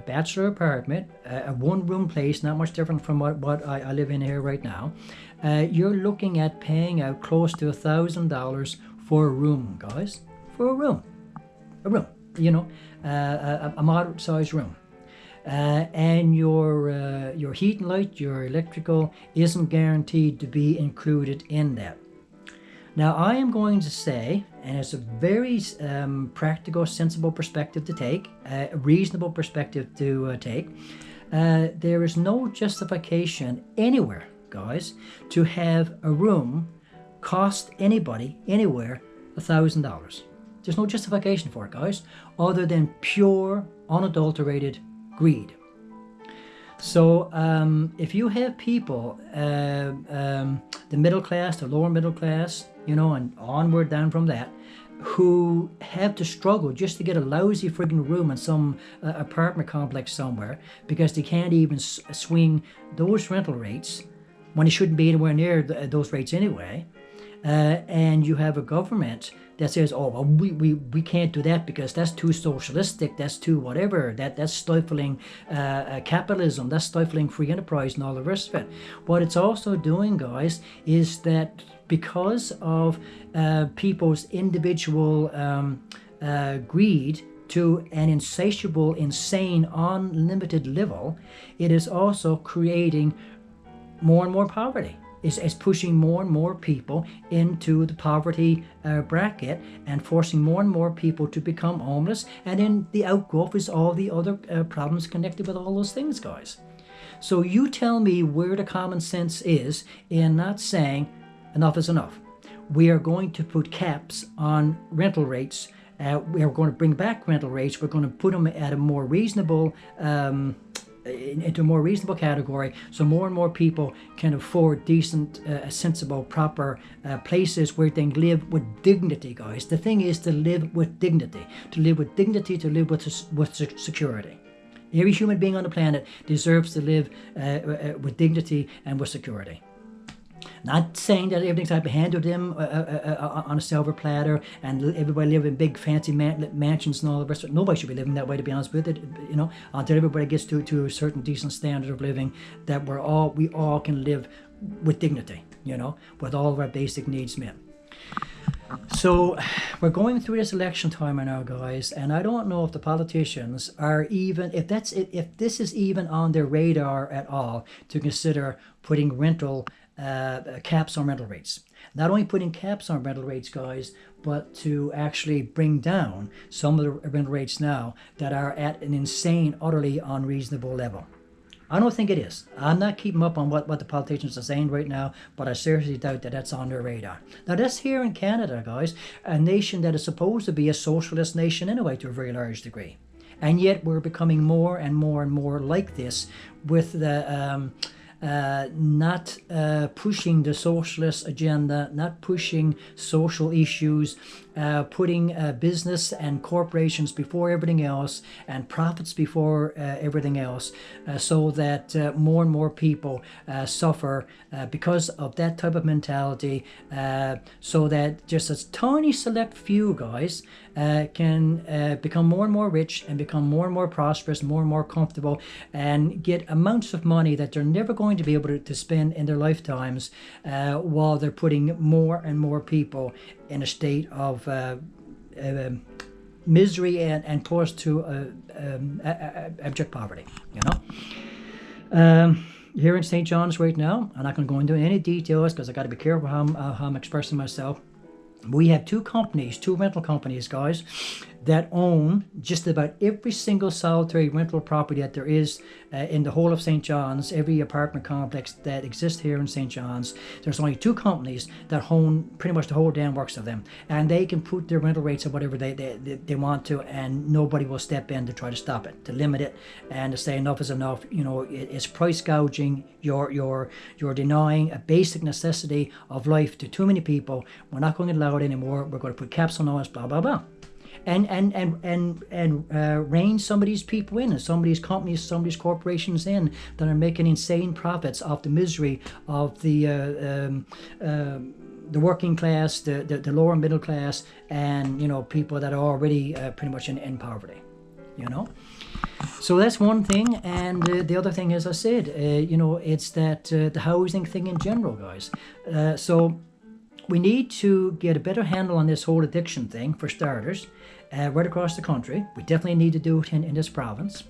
bachelor apartment, a one-room place, not much different from what I live in here right now, you're looking at paying out close to $1,000 for a room, guys. For a room, a moderate-sized room. And your heat and light, your electrical isn't guaranteed to be included in that. Now, I am going to say, and it's a very practical, sensible perspective to take, a reasonable perspective to take, there is no justification anywhere, guys, to have a room cost anybody, anywhere, $1,000. There's no justification for it, guys, other than pure, unadulterated greed. So if you have people, the middle class, the lower middle class, and onward down from that, who have to struggle just to get a lousy friggin' room in some apartment complex somewhere because they can't even swing those rental rates when they shouldn't be anywhere near those rates anyway, and you have a government that says, oh, well, we can't do that because that's too socialistic, that's too whatever, that's stifling capitalism, that's stifling free enterprise and all the rest of it. What it's also doing, guys, is that because of people's individual greed to an insatiable, insane, unlimited level, it is also creating more and more poverty. Is pushing more and more people into the poverty bracket and forcing more and more people to become homeless. And then the outgrowth is all the other problems connected with all those things, guys. So you tell me where the common sense is in not saying enough is enough. We are going to put caps on rental rates. We are going to bring back rental rates. We're going to put them at a more reasonable into a more reasonable category, so more and more people can afford decent, sensible, proper places where they can live with dignity, guys. The thing is to live with dignity, to live with dignity, to live with security. Every human being on the planet deserves to live with dignity and with security. Not saying that everything's to be handed to them on a silver platter and everybody live in big fancy mansions and all the rest of it. Nobody should be living that way, to be honest with it, until everybody gets to a certain decent standard of living that we all can live with dignity, with all of our basic needs met. So we're going through this election time right now, guys, and I don't know if the politicians are even, if this is even on their radar at all to consider putting caps on rental rates. Not only putting caps on rental rates, guys, but to actually bring down some of the rental rates now that are at an insane, utterly unreasonable level. I don't think it is. I'm not keeping up on what the politicians are saying right now, but I seriously doubt that that's on their radar. Now, that's here in Canada, guys, a nation that is supposed to be a socialist nation anyway to a very large degree. And yet we're becoming more and more and more like this with the not pushing the socialist agenda, not pushing social issues, putting business and corporations before everything else and profits before everything else, so that more and more people suffer because of that type of mentality, so that just a tiny select few, guys, can become more and more rich and become more and more prosperous, more and more comfortable, and get amounts of money that they're never going to be able to spend in their lifetimes, while they're putting more and more people in a state of misery and close to abject poverty, Here in St. John's right now, I'm not going to go into any details because I got to be careful how I'm expressing myself. We have two rental companies, guys, that own just about every single solitary rental property that there is in the whole of St. John's, every apartment complex that exists here in St. John's. There's only two companies that own pretty much the whole damn works of them, and they can put their rental rates at whatever they want to, and nobody will step in to try to stop it, to limit it, and to say enough is enough. It's price gouging. You're denying a basic necessity of life to too many people. We're not going to allow it anymore. We're going to put caps on us, blah blah blah. And rein some of these people in, and some of these companies, some of these corporations in, that are making insane profits off the misery of the working class, the lower middle class, and people that are already pretty much in poverty. So that's one thing, and the other thing, as I said, it's that the housing thing in general, guys. So we need to get a better handle on this whole addiction thing, for starters, right across the country. We definitely need to do it in this province.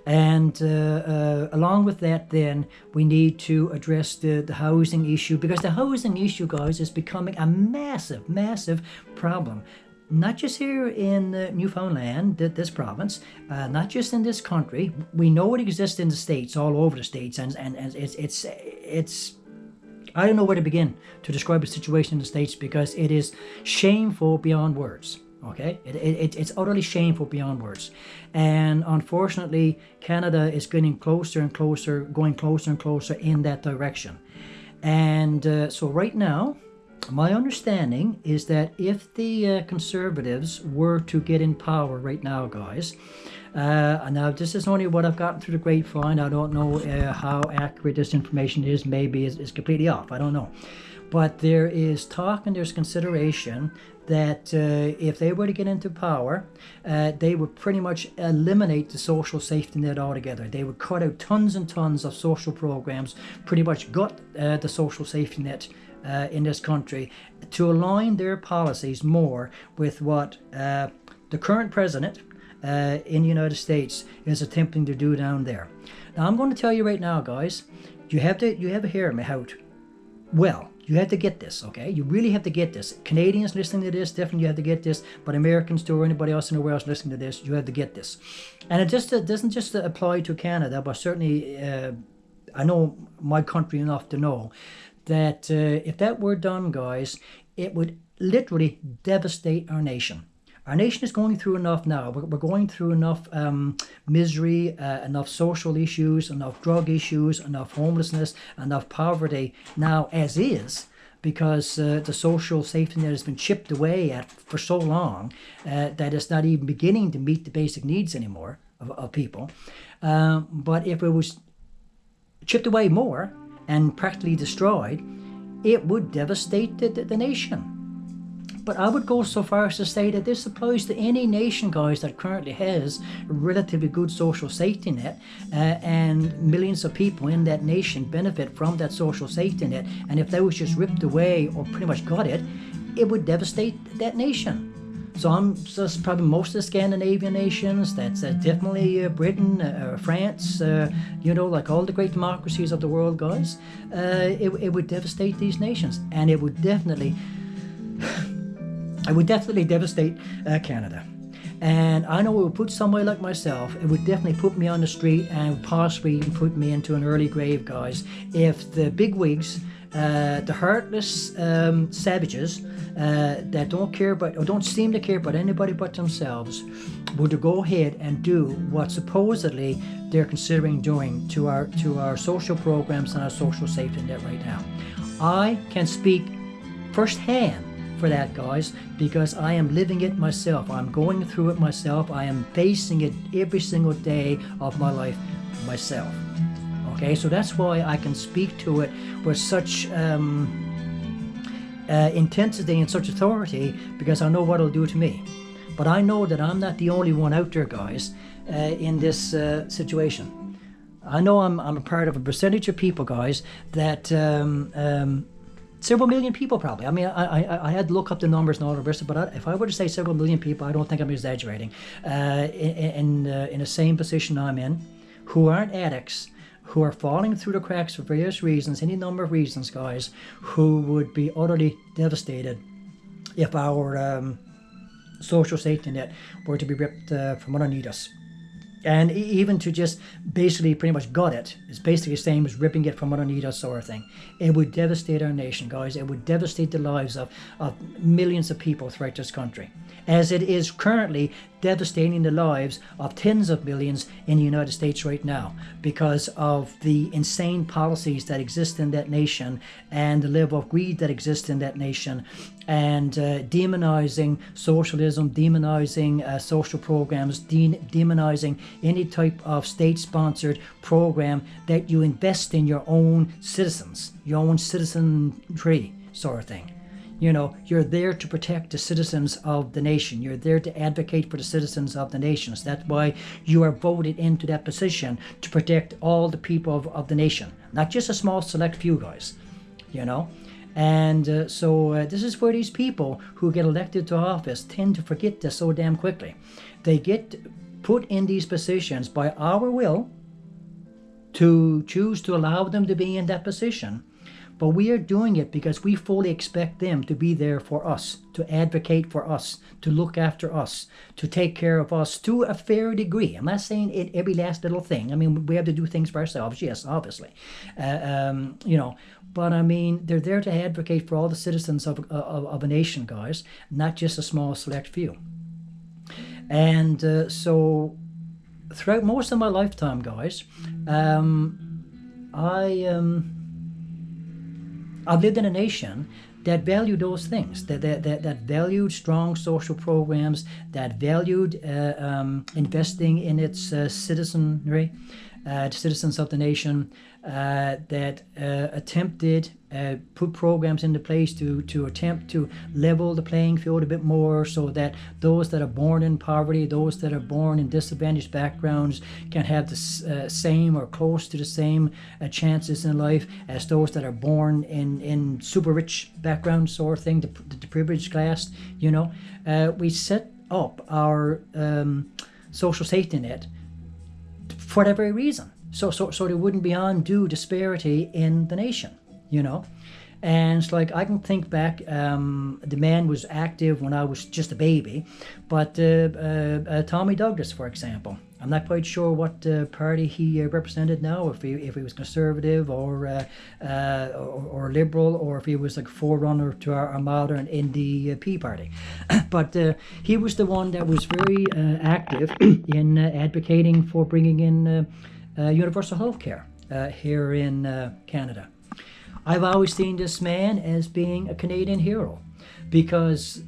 And along with that, then, we need to address the housing issue, because the housing issue, guys, is becoming a massive, massive problem. Not just here in Newfoundland, this province, not just in this country. We know it exists in the States, all over the States, and it's I don't know where to begin to describe the situation in the States, because it is shameful beyond words. Okay, it's utterly shameful beyond words, and unfortunately, Canada is getting closer and closer, going closer and closer in that direction. And so right now, my understanding is that if the Conservatives were to get in power right now, guys, now this is only what I've gotten through the grapevine. I don't know how accurate this information is. Maybe it's completely off. I don't know. But there is talk and there's consideration that if they were to get into power, they would pretty much eliminate the social safety net altogether. They would cut out tons and tons of social programs, pretty much gut the social safety net in this country, to align their policies more with what the current president in the United States is attempting to do down there. Now, I'm going to tell you right now, guys, you have to hear me out. Well, you have to get this, okay? You really have to get this. Canadians listening to this, definitely you have to get this. But Americans too, or anybody else in the world listening to this, you have to get this. And it doesn't just apply to Canada, but certainly I know my country enough to know that if that were done, guys, it would literally devastate our nation. Our nation is going through enough now. We're going through enough misery, enough social issues, enough drug issues, enough homelessness, enough poverty now as is, because the social safety net has been chipped away at for so long that it's not even beginning to meet the basic needs anymore of people. But if it was chipped away more and practically destroyed, it would devastate the nation. But I would go so far as to say that this applies to any nation, guys, that currently has a relatively good social safety net, and millions of people in that nation benefit from that social safety net. And if that was just ripped away or pretty much gutted, it would devastate that nation. So that's probably most of the Scandinavian nations. That's definitely Britain, France, like all the great democracies of the world, guys. It would devastate these nations, and it would definitely devastate Canada. And I know it would put somebody like myself, it would definitely put me on the street and possibly even put me into an early grave, guys, if the bigwigs, the heartless savages that don't care about, or don't seem to care about anybody but themselves, were to go ahead and do what supposedly they're considering doing to our social programs and our social safety net right now. I can speak firsthand for that, guys, because I am living it myself. I'm going through it myself. I am facing it every single day of my life myself. Okay, so that's why I can speak to it with such intensity and such authority, because I know what it'll do to me. But I know that I'm not the only one out there, guys, in this situation. I know I'm a part of a percentage of people, guys, that several million people probably. I mean, I had to look up the numbers and all the rest, but if I were to say several million people, I don't think I'm exaggerating, in the same position I'm in, who aren't addicts, who are falling through the cracks for various reasons, any number of reasons, guys, who would be utterly devastated if our social safety net were to be ripped from underneath us. And even to just basically pretty much gut it is basically the same as ripping it from underneath us, sort of thing. It would devastate our nation, guys. It would devastate the lives of millions of people throughout this country, as it is currently devastating the lives of tens of millions in the United States right now, because of the insane policies that exist in that nation and the level of greed that exists in that nation, and demonizing socialism, demonizing social programs, demonizing any type of state-sponsored program that you invest in your own citizens, your own citizenry, sort of thing. You're there to protect the citizens of the nation. You're there to advocate for the citizens of the nations. That's why you are voted into that position, to protect all the people of the nation, not just a small select few guys, And so this is where these people who get elected to office tend to forget this so damn quickly. They get put in these positions by our will to choose to allow them to be in that position. But we are doing it because we fully expect them to be there for us, to advocate for us, to look after us, to take care of us to a fair degree. I'm not saying it every last little thing. I mean, we have to do things for ourselves, yes, obviously. But I mean, they're there to advocate for all the citizens of a nation, guys, not just a small select few. And so throughout most of my lifetime, guys, I've lived in a nation that valued those things, that valued strong social programs, that valued investing in its citizenry, citizens of the nation, that attempted put programs into place to attempt to level the playing field a bit more, so that those that are born in poverty, those that are born in disadvantaged backgrounds, can have the same or close to the same chances in life as those that are born in super rich backgrounds, sort of thing, the privileged class. We set up our social safety net for that very reason, so there wouldn't be undue disparity in the nation, And it's like, I can think back, the man was active when I was just a baby, but Tommy Douglas, for example, I'm not quite sure what party he represented now, if he was conservative or liberal, or if he was like forerunner to our modern NDP party. But he was the one that was very active in advocating for bringing in universal health care here in Canada. I've always seen this man as being a Canadian hero because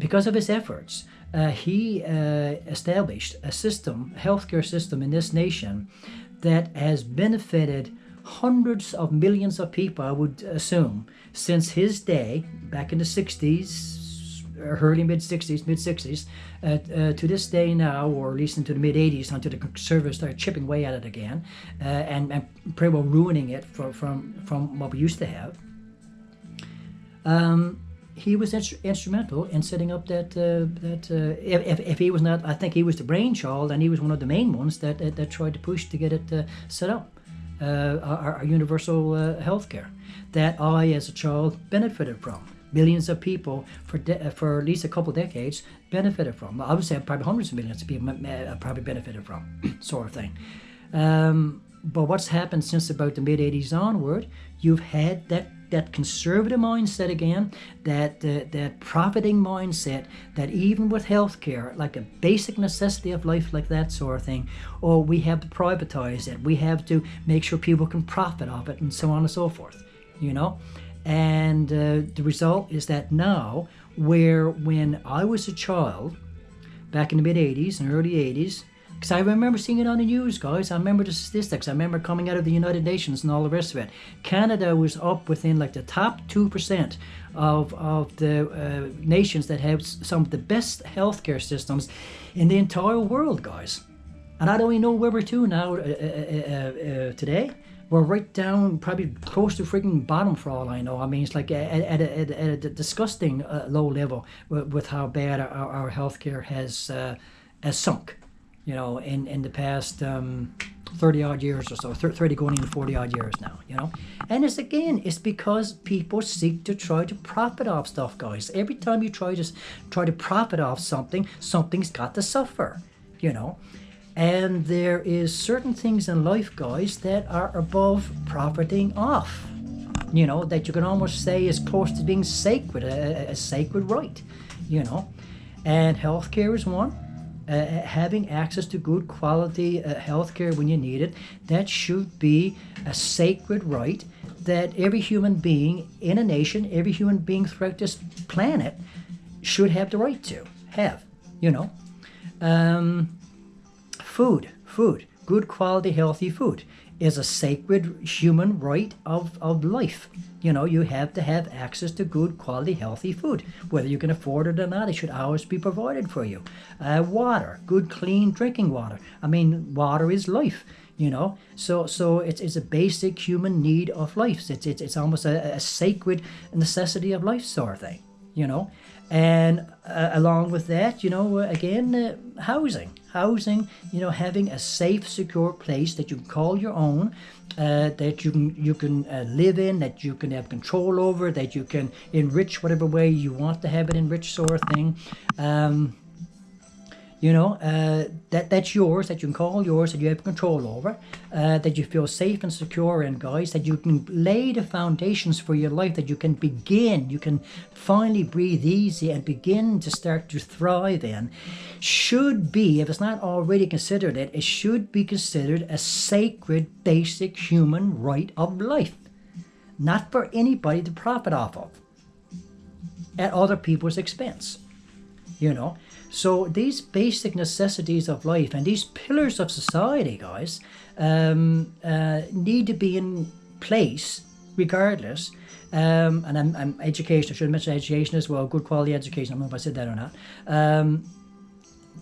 of his efforts. He established a healthcare system in this nation that has benefited hundreds of millions of people, I would assume, since his day back in the 60s, early mid-60s, to this day now, or at least into the mid-80s, until the Conservatives started chipping away at it again, and pretty well ruining it from what we used to have. He was instrumental in setting up that. If he was not, I think he was the brainchild, and he was one of the main ones that tried to push to get it set up. Our universal health care that I, as a child, benefited from. Millions of people for at least a couple decades benefited from. I would say probably hundreds of millions of people probably benefited from, sort of thing. But what's happened since about the mid-80s onward, you've had that conservative mindset again, that profiting mindset, that even with healthcare, like a basic necessity of life, like that sort of thing, we have to privatize it, we have to make sure people can profit off it, and so on and so forth, And the result is that now, when I was a child, back in the mid-80s and early 80s, because I remember seeing it on the news, guys. I remember the statistics. I remember coming out of the United Nations and all the rest of it. Canada was up within like the top 2% of the nations that have some of the best healthcare systems in the entire world, guys. And I don't even know where we're to now today. We're right down, probably close to freaking bottom for all I know. I mean, it's like at a disgusting low level with how bad our healthcare has sunk. In the past 30 odd years or so, 30 going into 40 odd years now, And it's because people seek to try to profit off stuff, guys. Every time you try to profit off something, something's got to suffer, And there is certain things in life, guys, that are above profiting off, that you can almost say is close to being sacred, a sacred right, And healthcare is one. Having access to good quality healthcare when you need it, that should be a sacred right that every human being in a nation, every human being throughout this planet should have the right to have, Food, good quality healthy food is a sacred human right of life. You know, you have to have access to good quality healthy food. Whether you can afford it or not, it should always be provided for you. Water, good clean drinking water. I mean, water is life. You know, so it's a basic human need of life. It's almost a sacred necessity of life sort of thing. You know, and along with that, you know, again, housing. You know, having a safe, secure place that you can call your own, that you can live in, that you can have control over, that you can enrich whatever way you want to have it enriched, sort of thing. You know, that's yours, that you can call yours, that you have control over, that you feel safe and secure in, guys, that you can lay the foundations for your life, that you can finally breathe easy and begin to start to thrive in, should be, if it's not already considered it should be considered a sacred, basic human right of life, not for anybody to profit off of at other people's expense, you know. So these basic necessities of life and these pillars of society, guys, need to be in place regardless. And I'm education. I should mention education as well. Good quality education. I don't know if I said that or not.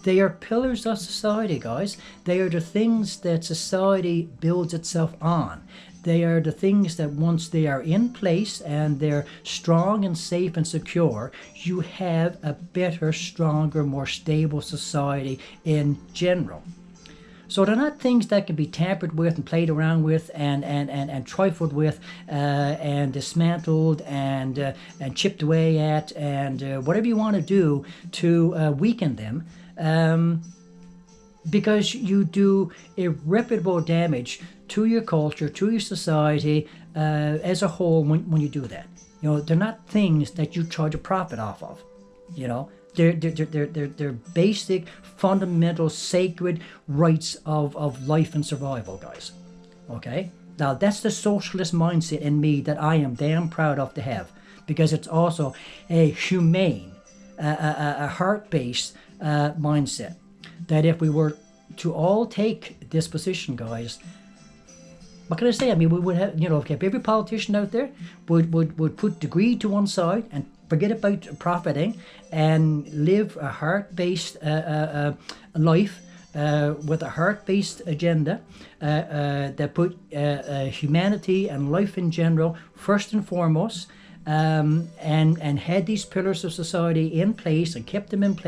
They are pillars of society, guys. They are the things that society builds itself on. They are the things that once they are in place and they're strong and safe and secure, you have a better, stronger, more stable society in general. So they're not things that can be tampered with and played around with and trifled with and dismantled and chipped away at and whatever you want to do to weaken them. Because you do irreparable damage to your culture, to your society as a whole when you do that. You know, they're not things that you charge a profit off of. You know, they're basic, fundamental, sacred rights of life and survival, guys. Okay? Now, that's the socialist mindset in me that I am damn proud of to have, because it's also a humane, a heart-based mindset. That if we were to all take this position, guys, what can I say? I mean, we would have, you know, if every politician out there would put greed to one side and forget about profiting and live a heart-based life with a heart-based agenda that put humanity and life in general first and foremost, and had these pillars of society in place and kept them in place